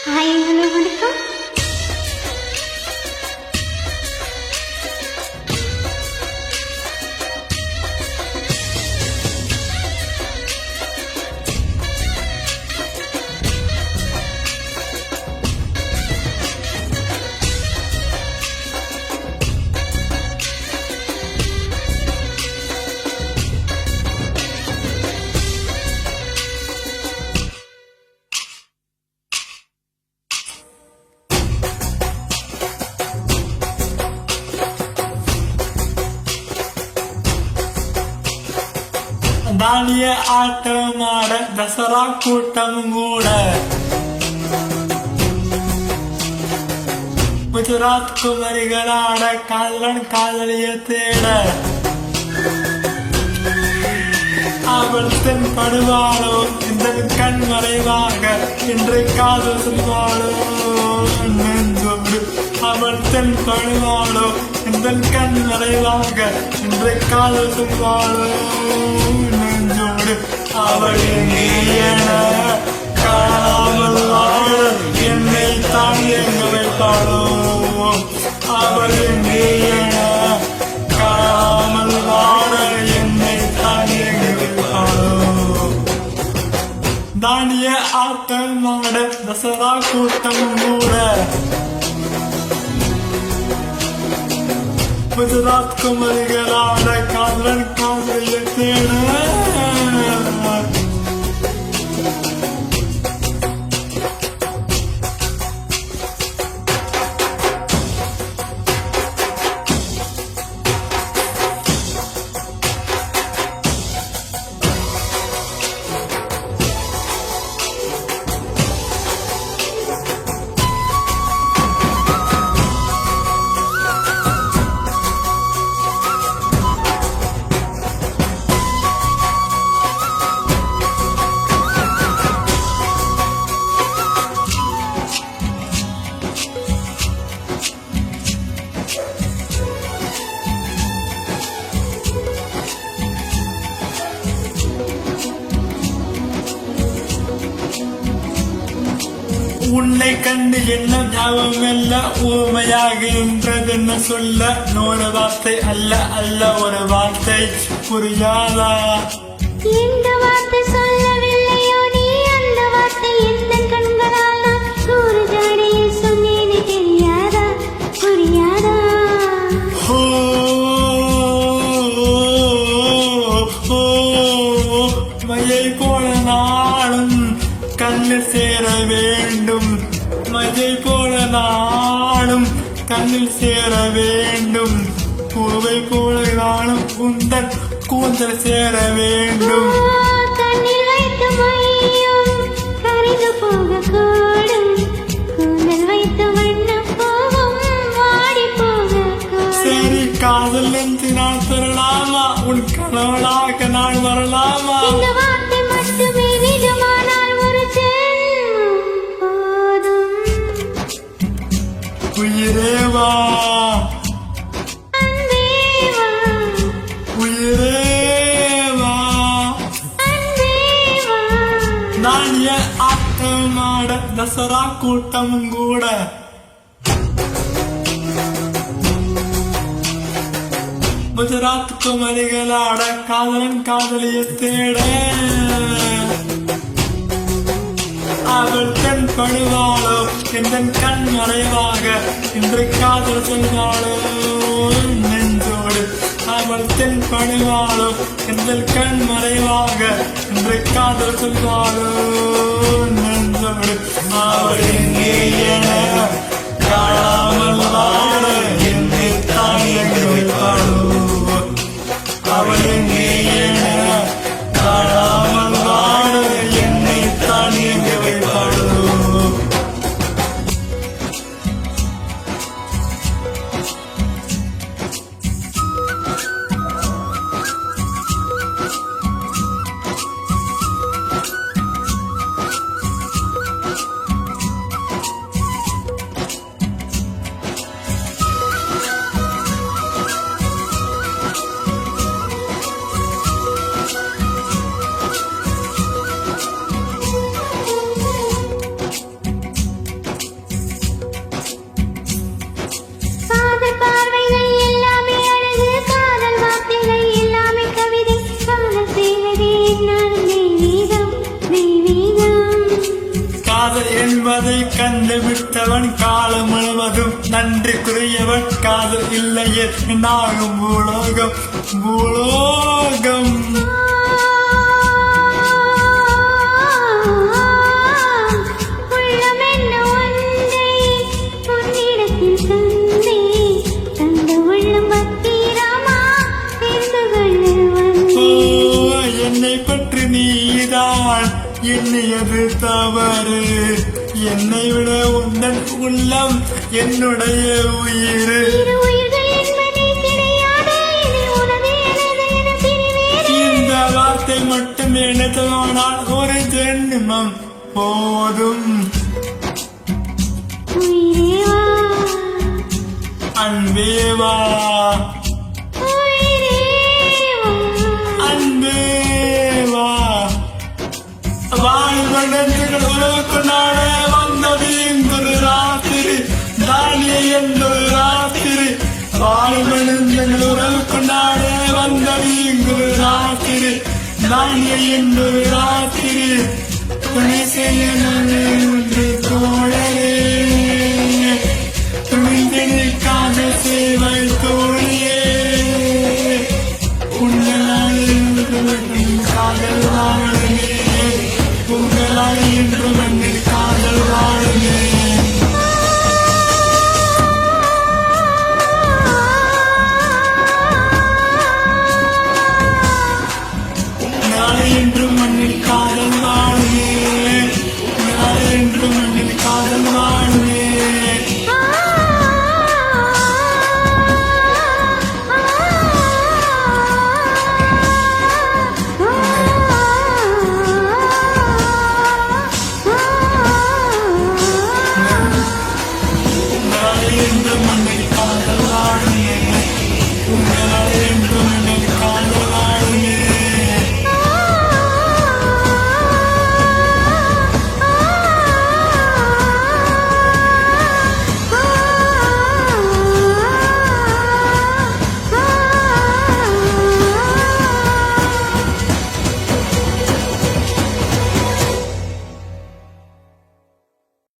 Hi hello வணக்கம். தானிய ஆட்டமாட தசரா கூட்டம் கூட குஜராத் குமரிகளாட காதலன் காதலிய தேட அவள் தென்படுவாளோ இந்த கண் மறைவாக இன்று காதல் சொல்வாளோ நெஞ்சோடு அவள் தென்படுவாளோ இந்த கண் மறைவாக இன்று காதல் சொல்வாளோ நெஞ்சோடு அவள் என காணாமல் வாழ என்னை தான் எங்க வைப்பாளோ அவள் என காணாமல் வாழ என்னை தான் எங்க வைப்பாளோ தானிய ஆட்டமாட தசரா கூட்டம் கூட குஜராத் குமரிகளாட காதலன் காதலிய தேட உன்னை கண்டு என்ன ஞாபகம் இல்ல ஊமையாகின்றதென்ன சொல்ல நூறு வார்த்தை அல்ல அல்ல ஒரு வார்த்தை புரியாதா இந்த வார்த்தை சொல்லவில்லையோ நீ அந்த வார்த்தை எந்த கண்களால் நூறு ஜாடியில் சொன்னேனே தெரியாதா புரியாதா மையை போல நாளும் கண்ணில் சேர வேண்டும் மஜை போல நாளும் கண்ணில் சேர வேண்டும் பூவை போல நாளும் குந்தன் கூந்தல் சேர வேண்டும் கண்ணில் வைத்த மையும் கரைந்து போக கூடும் கூந்தல் வைத்த வண்ணம் போகும் வாடி போக சரி காதல் என்று நான் தரலாமா உன் கணவனாக நான் வரலாமா இந்த வார்த்தை மட்டுமே நிஜமானால் ஒரு ஜென்மம் போதும் உயிரேவா அன்பேவா உயிரேவா அன்பேவா நாணிய ஆட்டமாட தசரா கூட்டம் கூட குஜராத் குமரிகளாட காதலன் காதலிய தேட அவள் தென்படுவாளோ எந்த கண் மறைவாக இன்று காதல் சொல்வாளோ நெஞ்சோடு அவள் தென்படுவாளோ எந்த கண் மறைவாக இன்று காதல் சொல்வாளோ நெஞ்சோடு அவள் எங்கே என காணாமல் வாழ என்னை தான் எங்கு வைப்பாளோ அவள் எங்கே என காணாமல் வாழ என்னை தான் எங்கு வைப்பாளோ காதல் என்பதை கண்டுவிட்டவன் காலம் முழுவதும் நன்றிக்குரியவன். காதல் இல்லையே நாகும் பூலோகம் பூலோகம். உள்ளம் என்ன ஒன்றை உன்னிடத்தில் தந்த உள்ளம் பத்திரமா தெரிந்து கொள்ள என்னை பற்றி நீதான் எண்ணியது தவறு. என்னை விட உந்தன் உள்ளம் என்னுடைய உயிர். இரு உயிர்கள் என்பதே கிடையாது, இது உனது எனது என பிரிவேறு. இந்த வார்த்தை மட்டும் நினைத்தவனால் ஒரு ஜென்மம் போதும். உயிரே வா, அன்பே வா, உயிரே வா. அன்பே வா. வாழ்வனங்கள் உறவுக்கு நாளே வந்தது இங்கொரு ராத்திரி. தானிய என்றொரு ராத்திரி. வாழ்வனங்கள் உறவுக்கு நாளே வந்தது இங்கொரு ராத்திரி. தானிய என்றொரு ராத்திரி. துணை செய்ய